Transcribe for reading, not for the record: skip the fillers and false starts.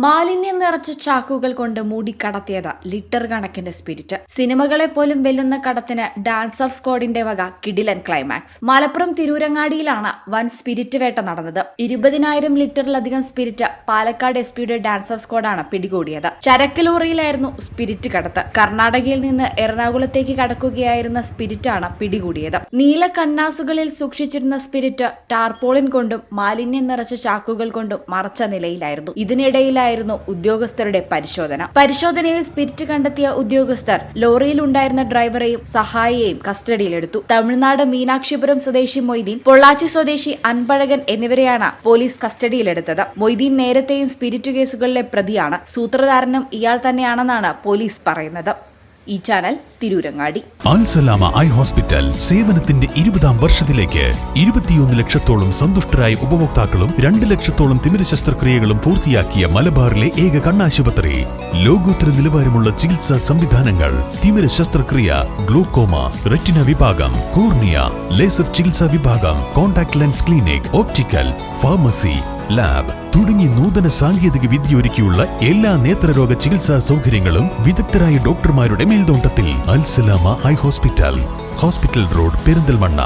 മാലിന്യം നിറച്ച ചാക്കുകൾ കൊണ്ട് മൂടിക്കടത്തിയത് ലിറ്റർ കണക്കിന് സ്പിരിറ്റ്. സിനിമകളെ പോലും വെല്ലുന്ന കടത്തിന് ഡാൻസ് ഓഫ് സ്ക്വാഡിന്റെ വക കിടിലൻ ക്ലൈമാക്സ്. മലപ്പുറം തിരൂരങ്ങാടിയിലാണ് വൻ സ്പിരിറ്റ് വേട്ട നടന്നത്. 20,000 ലിറ്ററിലധികം സ്പിരിറ്റ് പാലക്കാട് എസ്പിയുടെ ഡാൻസ് ഓഫ് സ്ക്വാഡാണ് പിടികൂടിയത്. ചരക്ക് ലോറിയിലായിരുന്നു സ്പിരിറ്റ് കടത്ത്. കർണാടകയിൽ നിന്ന് എറണാകുളത്തേക്ക് കടക്കുകയായിരുന്ന സ്പിരിറ്റാണ് പിടികൂടിയത്. നീല കന്നാസുകളിൽ സൂക്ഷിച്ചിരുന്ന സ്പിരിറ്റ് ടാർപോളിൻ കൊണ്ടും മാലിന്യം നിറച്ച ചാക്കുകൾ കൊണ്ടും മറച്ച നിലയിലായിരുന്നു. ഇതിനിടയിലായിരുന്നു ഉദ്യോഗസ്ഥരുടെ പരിശോധനയിൽ സ്പിരിറ്റ് കണ്ടെത്തിയ ഉദ്യോഗസ്ഥർ ലോറിയിൽ ഉണ്ടായിരുന്ന ഡ്രൈവറെയും സഹായിയെയും കസ്റ്റഡിയിലെടുത്തു. തമിഴ്നാട് മീനാക്ഷിപുരം സ്വദേശി മൊയ്തീൻ, പൊള്ളാച്ചി സ്വദേശി അൻപഴകൻ എന്നിവരെയാണ് പോലീസ് കസ്റ്റഡിയിലെടുത്തത്. മൊയ്തീൻ നേരത്തെയും സ്പിരിറ്റ് കേസുകളിലെ പ്രതിയാണ്. സൂത്രധാരനും ഇയാൾ തന്നെയാണെന്നാണ് പോലീസ് പറയുന്നത്. ഈ channel Tirurangadi. Al Salama eye hospital സേവനത്തിന്റെ 20ാം വർഷത്തിലേക്ക് 21 ലക്ഷത്തോളം സന്തുഷ്ടരായ ഉപഭോക്താക്കളും 2 ലക്ഷത്തോളം തിമിര ശസ്ത്രക്രിയകളും പൂർത്തിയാക്കിയ മലബാറിലെ ഏക കണ്ണാശുപത്രി. ലോകോത്തര നിലവാരമുള്ള ചികിത്സാ സംവിധാനങ്ങൾ, തിമിര ശസ്ത്രക്രിയ, ഗ്ലോക്കോമ, റെറ്റിന വിഭാഗം, കോർണിയ, ലേസർ ചികിത്സാ വിഭാഗം, contact lens clinic, optical, pharmacy, lab തുടങ്ങി നൂതന സാങ്കേതിക വിദ്യ ഒരുക്കിയുള്ള എല്ലാ നേത്രരോഗ ചികിത്സാ സൗകര്യങ്ങളും വിദഗ്ധരായ ഡോക്ടർമാരുടെ മേൽനോട്ടത്തിൽ. Al Salama eye hospital, hospital road, Perinthalmanna.